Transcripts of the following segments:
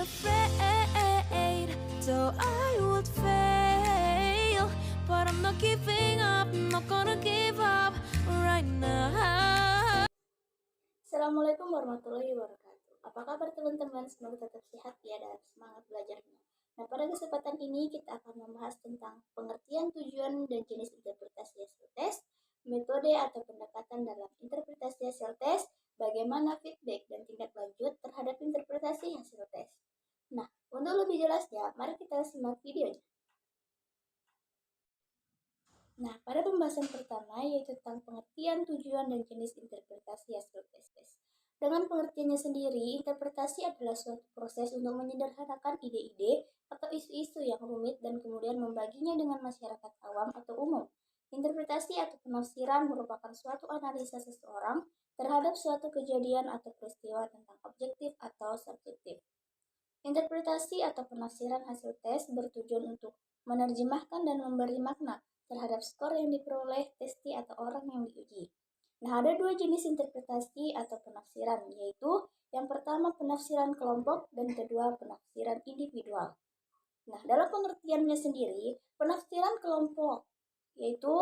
afraid, so I would fail. But I'm not giving up, I'm not gonna give up right now. Assalamualaikum warahmatullahi wabarakatuh. Apa kabar teman-teman? Semoga tetap sehat ya dan semangat belajarnya. Nah, pada kesempatan ini kita akan membahas tentang pengertian, tujuan, dan jenis interpretasi hasil tes, metode atau pendekatan dalam interpretasi hasil tes, bagaimana feedback dan tindak lanjut terhadap interpretasi hasil tes. Nah, untuk lebih jelasnya, mari kita simak videonya. Nah, pada pembahasan pertama yaitu tentang pengertian, tujuan, dan jenis interpretasi hasil tes. Dengan pengertiannya sendiri, interpretasi adalah suatu proses untuk menyederhanakan ide-ide atau isu-isu yang rumit dan kemudian membaginya dengan masyarakat awam atau umum. Interpretasi atau penafsiran merupakan suatu analisa seseorang terhadap suatu kejadian atau peristiwa tentang objektif atau subjektif. Interpretasi atau penafsiran hasil tes bertujuan untuk menerjemahkan dan memberi makna terhadap skor yang diperoleh testi atau orang yang diuji. Nah, ada dua jenis interpretasi atau penafsiran, yaitu yang pertama penafsiran kelompok dan kedua penafsiran individual. Nah, dalam pengertiannya sendiri, penafsiran kelompok yaitu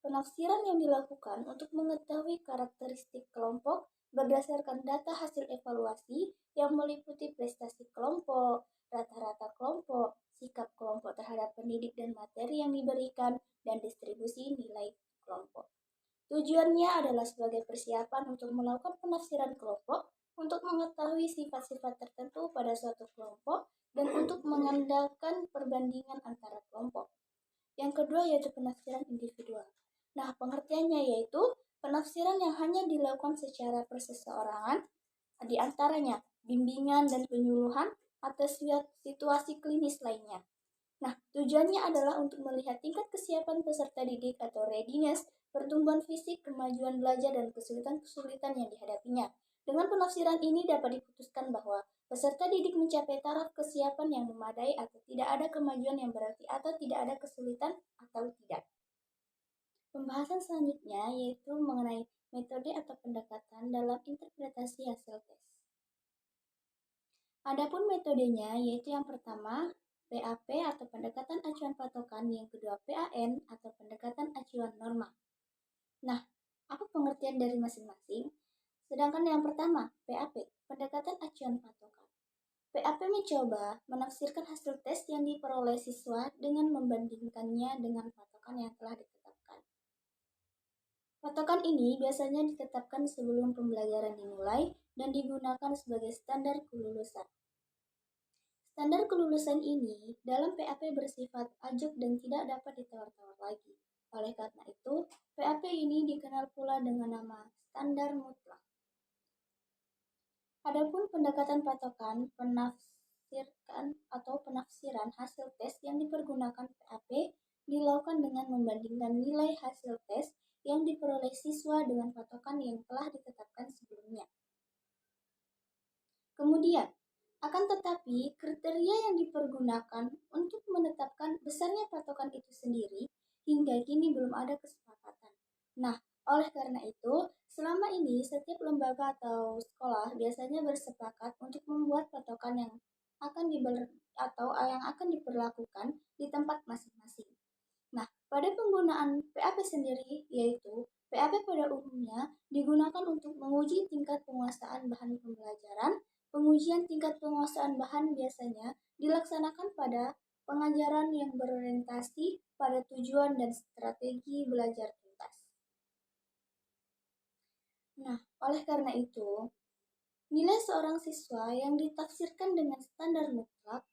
penafsiran yang dilakukan untuk mengetahui karakteristik kelompok berdasarkan data hasil evaluasi yang meliputi prestasi kelompok, rata-rata kelompok, sikap kelompok terhadap pendidik dan materi yang diberikan, dan distribusi nilai kelompok. Tujuannya adalah sebagai persiapan untuk melakukan penafsiran kelompok, untuk mengetahui sifat-sifat tertentu pada suatu kelompok, dan untuk mengandalkan perbandingan antara kelompok. Yang kedua yaitu penafsiran individual. Nah, pengertiannya yaitu penafsiran yang hanya dilakukan secara perseorangan, di antaranya bimbingan dan penyuluhan atau situasi klinis lainnya. Nah, tujuannya adalah untuk melihat tingkat kesiapan peserta didik atau readiness, pertumbuhan fisik, kemajuan belajar, dan kesulitan-kesulitan yang dihadapinya. Dengan penafsiran ini dapat diputuskan bahwa peserta didik mencapai taraf kesiapan yang memadai atau tidak ada kemajuan yang berarti atau tidak ada kesulitan atau tidak. Pembahasan selanjutnya yaitu mengenai metode atau pendekatan dalam interpretasi hasil tes. Adapun metodenya yaitu yang pertama PAP atau pendekatan acuan patokan, yang kedua PAN atau pendekatan acuan norma. Nah, apa pengertian dari masing-masing? Sedangkan yang pertama, PAP, pendekatan acuan patokan. PAP mencoba menafsirkan hasil tes yang diperoleh siswa dengan membandingkannya dengan patokan yang telah ditetapkan. Patokan ini biasanya ditetapkan sebelum pembelajaran dimulai dan digunakan sebagai standar kelulusan. Standar kelulusan ini dalam PAP bersifat ajak dan tidak dapat ditawar-tawar lagi. Oleh karena itu, PAP ini dikenal pula dengan nama standar mutlak. Adapun pendekatan patokan, penafsiran hasil tes yang dipergunakan PAP dilakukan dengan membandingkan nilai hasil tes yang diperoleh siswa dengan patokan yang telah ditetapkan sebelumnya. Kemudian, akan tetapi, kriteria yang dipergunakan untuk menetapkan besarnya patokan itu sendiri hingga kini belum ada kesepakatan. Nah, oleh karena itu, selama ini setiap lembaga atau sekolah biasanya bersepakat untuk membuat patokan yang akan diberlakukan di tempat masing-masing. Nah, pada penggunaan PAP sendiri, yaitu PAP pada umumnya digunakan untuk menguji tingkat penguasaan bahan pembelajaran. Pengujian tingkat penguasaan bahan biasanya dilaksanakan pada pengajaran yang berorientasi pada tujuan dan strategi belajar tuntas. Nah, oleh karena itu, nilai seorang siswa yang ditafsirkan dengan standar mutlak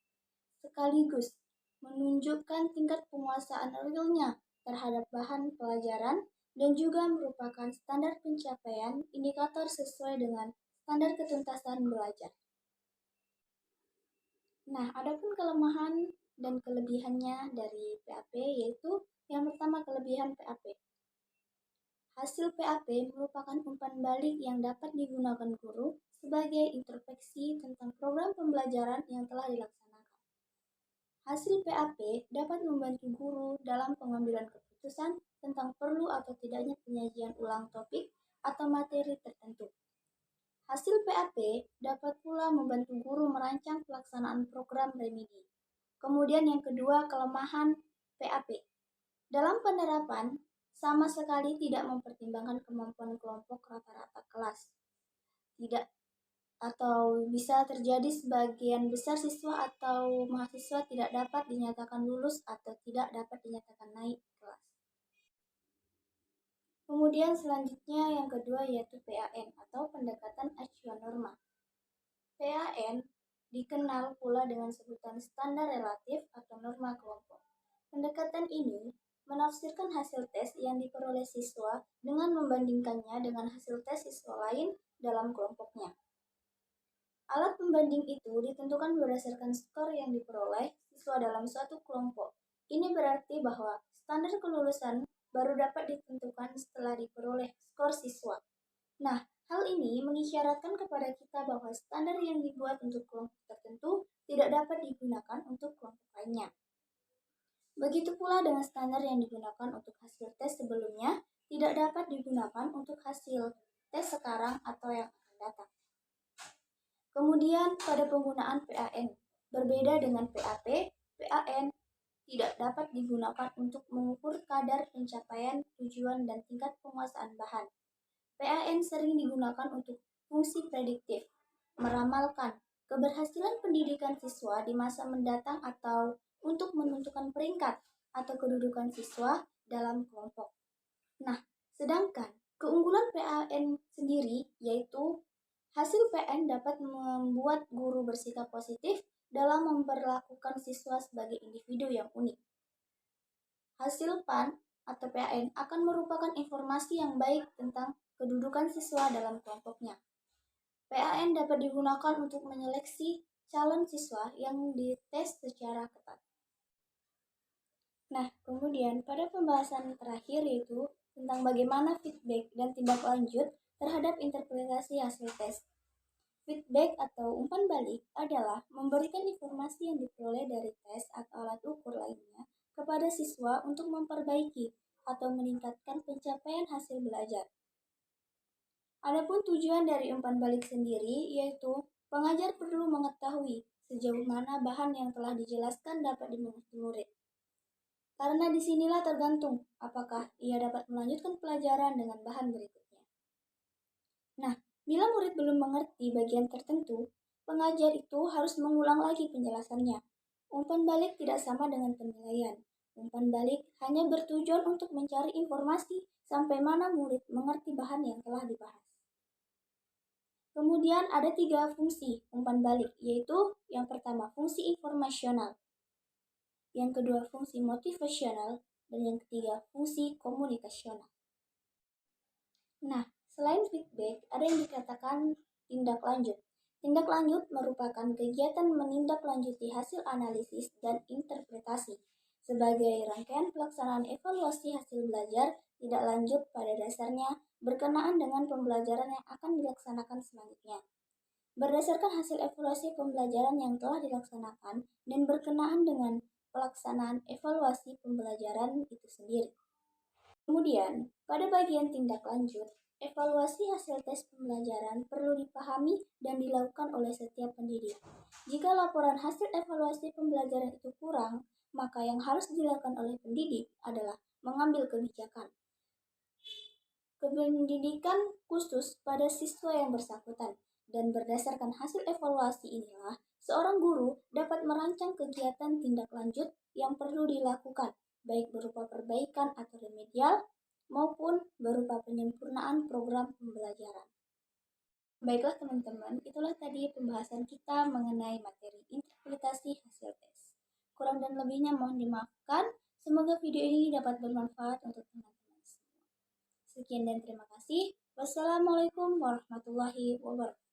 sekaligus menunjukkan tingkat penguasaan realnya terhadap bahan pelajaran dan juga merupakan standar pencapaian indikator sesuai dengan standar ketuntasan belajar. Nah, adapun kelemahan dan kelebihannya dari PAP yaitu yang pertama kelebihan PAP. Hasil PAP merupakan umpan balik yang dapat digunakan guru sebagai introspeksi tentang program pembelajaran yang telah dilaksanakan. Hasil PAP dapat membantu guru dalam pengambilan keputusan tentang perlu atau tidaknya penyajian ulang topik atau materi tertentu. Hasil PAP dapat pula membantu guru merancang pelaksanaan program remedi. Kemudian yang kedua, kelemahan PAP. Dalam penerapan, sama sekali tidak mempertimbangkan kemampuan kelompok rata-rata kelas. Tidak atau bisa terjadi sebagian besar siswa atau mahasiswa tidak dapat dinyatakan lulus atau tidak dapat dinyatakan naik kelas. Kemudian selanjutnya yang kedua yaitu PAN atau pendekatan acuan norma. PAN dikenal pula dengan sebutan standar relatif atau norma kelompok. Pendekatan ini menafsirkan hasil tes yang diperoleh siswa dengan membandingkannya dengan hasil tes siswa lain dalam kelompoknya. Alat pembanding itu ditentukan berdasarkan skor yang diperoleh siswa dalam suatu kelompok. Ini berarti bahwa standar kelulusan baru dapat ditentukan setelah diperoleh skor siswa. Nah, hal ini mengisyaratkan kepada kita bahwa standar yang dibuat untuk kelompok tertentu tidak dapat digunakan untuk kelompok lainnya. Begitu pula dengan standar yang digunakan untuk hasil tes sebelumnya tidak dapat digunakan untuk hasil tes sekarang atau yang akan datang. Kemudian pada penggunaan PAN, berbeda dengan PAP, PAN tidak dapat digunakan untuk mengukur kadar pencapaian tujuan dan tingkat penguasaan bahan. PAN sering digunakan untuk fungsi prediktif, meramalkan keberhasilan pendidikan siswa di masa mendatang atau untuk menentukan peringkat atau kedudukan siswa dalam kelompok. Nah, sedangkan keunggulan PAN sendiri yaitu hasil PAN dapat membuat guru bersikap positif dalam memperlakukan siswa sebagai individu yang unik. Hasil PAN atau PAN akan merupakan informasi yang baik tentang kedudukan siswa dalam kelompoknya. PAN dapat digunakan untuk menyeleksi calon siswa yang dites secara ketat. Nah, kemudian pada pembahasan terakhir yaitu tentang bagaimana feedback dan tindak lanjut terhadap interpretasi hasil tes. Feedback atau umpan balik adalah memberikan informasi yang diperoleh dari tes atau alat ukur lainnya kepada siswa untuk memperbaiki atau meningkatkan pencapaian hasil belajar. Adapun tujuan dari umpan balik sendiri yaitu pengajar perlu mengetahui sejauh mana bahan yang telah dijelaskan dapat dimengerti murid. Karena disinilah tergantung apakah ia dapat melanjutkan pelajaran dengan bahan berikutnya. Nah, bila murid belum mengerti bagian tertentu, pengajar itu harus mengulang lagi penjelasannya. Umpan balik tidak sama dengan penilaian. Umpan balik hanya bertujuan untuk mencari informasi sampai mana murid mengerti bahan yang telah dibahas. Kemudian ada 3 fungsi umpan balik, yaitu yang pertama fungsi informasional, yang kedua fungsi motivasional, dan yang ketiga fungsi komunikasional. Nah, selain feedback, ada yang dikatakan tindak lanjut. Tindak lanjut merupakan kegiatan menindaklanjuti hasil analisis dan interpretasi sebagai rangkaian pelaksanaan evaluasi hasil belajar tidak lanjut pada dasarnya berkenaan dengan pembelajaran yang akan dilaksanakan selanjutnya. Berdasarkan hasil evaluasi pembelajaran yang telah dilaksanakan dan berkenaan dengan pelaksanaan evaluasi pembelajaran itu sendiri. Kemudian, pada bagian tindak lanjut, evaluasi hasil tes pembelajaran perlu dipahami dan dilakukan oleh setiap pendidik. Jika laporan hasil evaluasi pembelajaran itu kurang, maka yang harus dilakukan oleh pendidik adalah mengambil kebijakan pendidikan khusus pada siswa yang bersangkutan. Dan berdasarkan hasil evaluasi inilah, seorang guru dapat merancang kegiatan tindak lanjut yang perlu dilakukan, baik berupa perbaikan atau remedial, maupun berupa penyempurnaan program pembelajaran. Baiklah teman-teman, itulah tadi pembahasan kita mengenai materi interpretasi hasil tes. Kurang dan lebihnya mohon dimaafkan. Semoga video ini dapat bermanfaat untuk teman-teman semua. Sekian dan terima kasih. Wassalamualaikum warahmatullahi wabarakatuh.